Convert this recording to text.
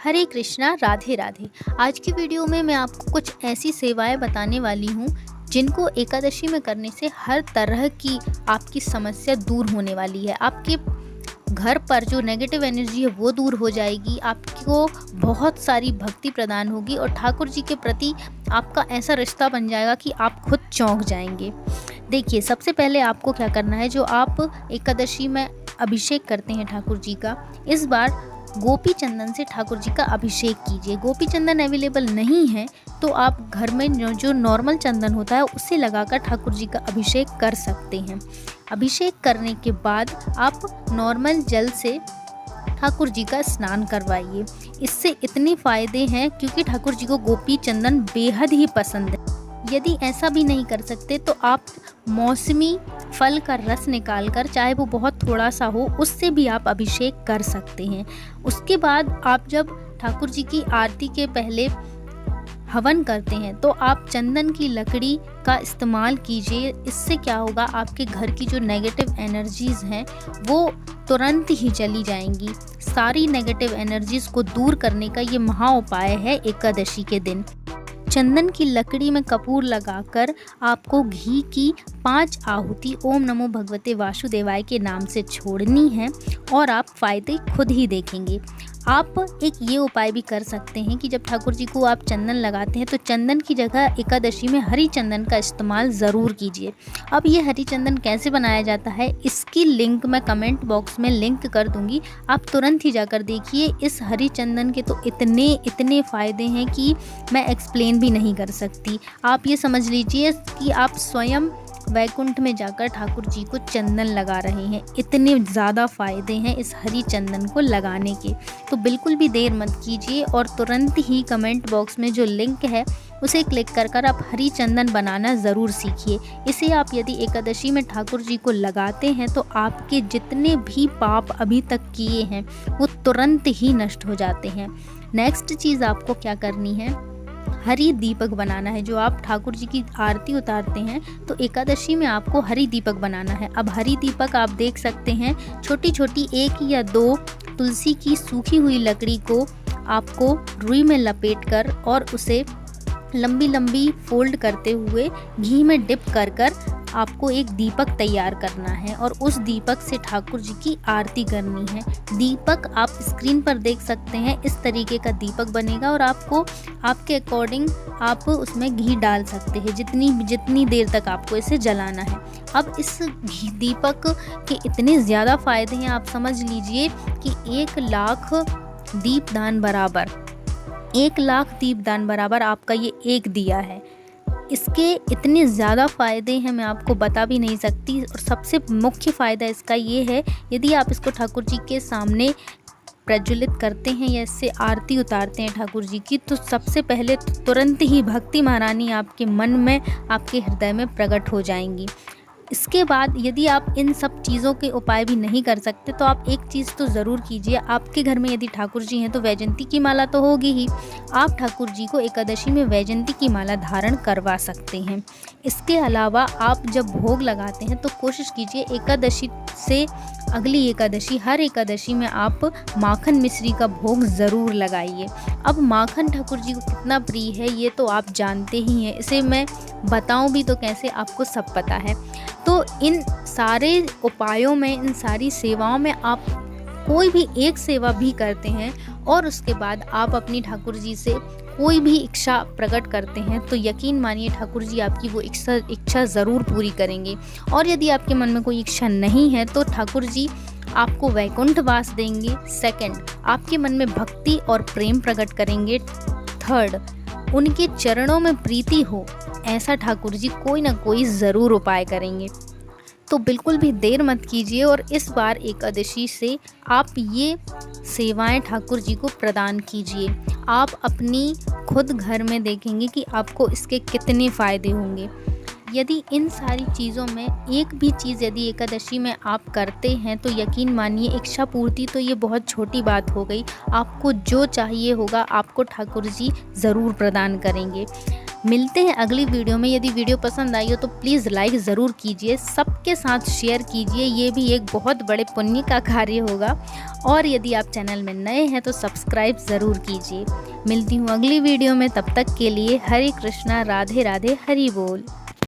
हरे कृष्णा, राधे राधे। आज की वीडियो में मैं आपको कुछ ऐसी सेवाएं बताने वाली हूँ जिनको एकादशी में करने से हर तरह की आपकी समस्या दूर होने वाली है। आपके घर पर जो नेगेटिव एनर्जी है वो दूर हो जाएगी, आपको बहुत सारी भक्ति प्रदान होगी और ठाकुर जी के प्रति आपका ऐसा रिश्ता बन जाएगा कि आप खुद चौंक जाएंगे। देखिए, सबसे पहले आपको क्या करना है, जो आप एकादशी में अभिषेक करते हैं ठाकुर जी का, इस बार गोपी चंदन से ठाकुर जी का अभिषेक कीजिए। गोपी चंदन अवेलेबल नहीं है तो आप घर में जो नॉर्मल चंदन होता है उसे लगाकर ठाकुर जी का अभिषेक कर सकते हैं। अभिषेक करने के बाद आप नॉर्मल जल से ठाकुर जी का स्नान करवाइए। इससे इतने फ़ायदे हैं क्योंकि ठाकुर जी को गोपी चंदन बेहद ही पसंद है। यदि ऐसा भी नहीं कर सकते तो आप मौसमी फल का रस निकालकर, चाहे वो बहुत थोड़ा सा हो, उससे भी आप अभिषेक कर सकते हैं। उसके बाद आप जब ठाकुर जी की आरती के पहले हवन करते हैं तो आप चंदन की लकड़ी का इस्तेमाल कीजिए। इससे क्या होगा, आपके घर की जो नेगेटिव एनर्जीज़ हैं वो तुरंत ही चली जाएंगी। सारी नेगेटिव एनर्जीज़ को दूर करने का ये महा उपाय है एकादशी के दिन। चंदन की लकड़ी में कपूर लगाकर आपको घी की 5 आहुति ओम नमो भगवते वासुदेवाय के नाम से छोड़नी है और आप फ़ायदे खुद ही देखेंगे। आप एक ये उपाय भी कर सकते हैं कि जब ठाकुर जी को आप चंदन लगाते हैं तो चंदन की जगह एकादशी में हरी चंदन का इस्तेमाल ज़रूर कीजिए। अब ये हरी चंदन कैसे बनाया जाता है, इसकी लिंक मैं कमेंट बॉक्स में लिंक कर दूंगी, आप तुरंत ही जाकर देखिए। इस हरी चंदन के तो इतने फ़ायदे हैं कि मैं एक्सप्लेन भी नहीं कर सकती। आप ये समझ लीजिए कि आप स्वयं वैकुंठ में जाकर ठाकुर जी को चंदन लगा रहे हैं। इतने ज़्यादा फ़ायदे हैं इस हरी चंदन को लगाने के। तो बिल्कुल भी देर मत कीजिए और तुरंत ही कमेंट बॉक्स में जो लिंक है उसे क्लिक कर आप हरी चंदन बनाना ज़रूर सीखिए। इसे आप यदि एकादशी में ठाकुर जी को लगाते हैं तो आपके जितने भी पाप अभी तक किए हैं वो तुरंत ही नष्ट हो जाते हैं। नेक्स्ट चीज़ आपको क्या करनी है, हरी दीपक बनाना है। जो आप ठाकुर जी की आरती उतारते हैं तो एकादशी में आपको हरी दीपक बनाना है। अब हरी दीपक आप देख सकते हैं, छोटी छोटी 1 या 2 तुलसी की सूखी हुई लकड़ी को आपको रुई में लपेटकर और उसे लंबी लंबी फोल्ड करते हुए घी में डिप कर आपको एक दीपक तैयार करना है और उस दीपक से ठाकुर जी की आरती करनी है। दीपक आप स्क्रीन पर देख सकते हैं, इस तरीके का दीपक बनेगा और आपको आपके अकॉर्डिंग आप उसमें घी डाल सकते हैं, जितनी देर तक आपको इसे जलाना है। अब इस घी दीपक के इतने ज़्यादा फ़ायदे हैं, आप समझ लीजिए कि 1 लाख दीपदान बराबर, 1 लाख दीपदान बराबर आपका ये एक दिया है। इसके इतने ज़्यादा फ़ायदे हैं, मैं आपको बता भी नहीं सकती। और सबसे मुख्य फ़ायदा इसका ये है, यदि आप इसको ठाकुर जी के सामने प्रज्वलित करते हैं या इससे आरती उतारते हैं ठाकुर जी की, तो सबसे पहले तुरंत ही भक्ति महारानी आपके मन में, आपके हृदय में प्रकट हो जाएंगी। इसके बाद यदि आप इन सब चीज़ों के उपाय भी नहीं कर सकते तो आप एक चीज़ तो ज़रूर कीजिए। आपके घर में यदि ठाकुर जी हैं तो वैजयंती की माला तो होगी ही, आप ठाकुर जी को एकादशी में वैजयंती की माला धारण करवा सकते हैं। इसके अलावा आप जब भोग लगाते हैं तो कोशिश कीजिए एकादशी से अगली एकादशी, हर एकादशी में आप माखन मिश्री का भोग ज़रूर लगाइए। अब माखन ठाकुर जी को कितना प्रिय है ये तो आप जानते ही हैं, इसे मैं बताऊं भी तो कैसे, आपको सब पता है। तो इन सारे उपायों में, इन सारी सेवाओं में आप कोई भी एक सेवा भी करते हैं और उसके बाद आप अपनी ठाकुर जी से कोई भी इच्छा प्रकट करते हैं तो यकीन मानिए ठाकुर जी आपकी वो इच्छा ज़रूर पूरी करेंगे। और यदि आपके मन में कोई इच्छा नहीं है तो ठाकुर जी आपको वैकुंठ वास देंगे। सेकंड, आपके मन में भक्ति और प्रेम प्रकट करेंगे। थर्ड, उनके चरणों में प्रीति हो ऐसा ठाकुर जी कोई ना कोई ज़रूर उपाय करेंगे। तो बिल्कुल भी देर मत कीजिए और इस बार एकादशी से आप ये सेवाएं ठाकुर जी को प्रदान कीजिए। आप अपनी खुद घर में देखेंगे कि आपको इसके कितने फ़ायदे होंगे। यदि इन सारी चीज़ों में एक भी चीज़ यदि एकादशी में आप करते हैं तो यकीन मानिए इच्छा पूर्ति तो ये बहुत छोटी बात हो गई, आपको जो चाहिए होगा आपको ठाकुर जी ज़रूर प्रदान करेंगे। मिलते हैं अगली वीडियो में। यदि वीडियो पसंद आई हो तो प्लीज़ लाइक ज़रूर कीजिए, सबके साथ शेयर कीजिए, ये भी एक बहुत बड़े पुण्य का कार्य होगा। और यदि आप चैनल में नए हैं तो सब्सक्राइब ज़रूर कीजिए। मिलती हूँ अगली वीडियो में, तब तक के लिए हरे कृष्णा, राधे राधे, हरि बोल।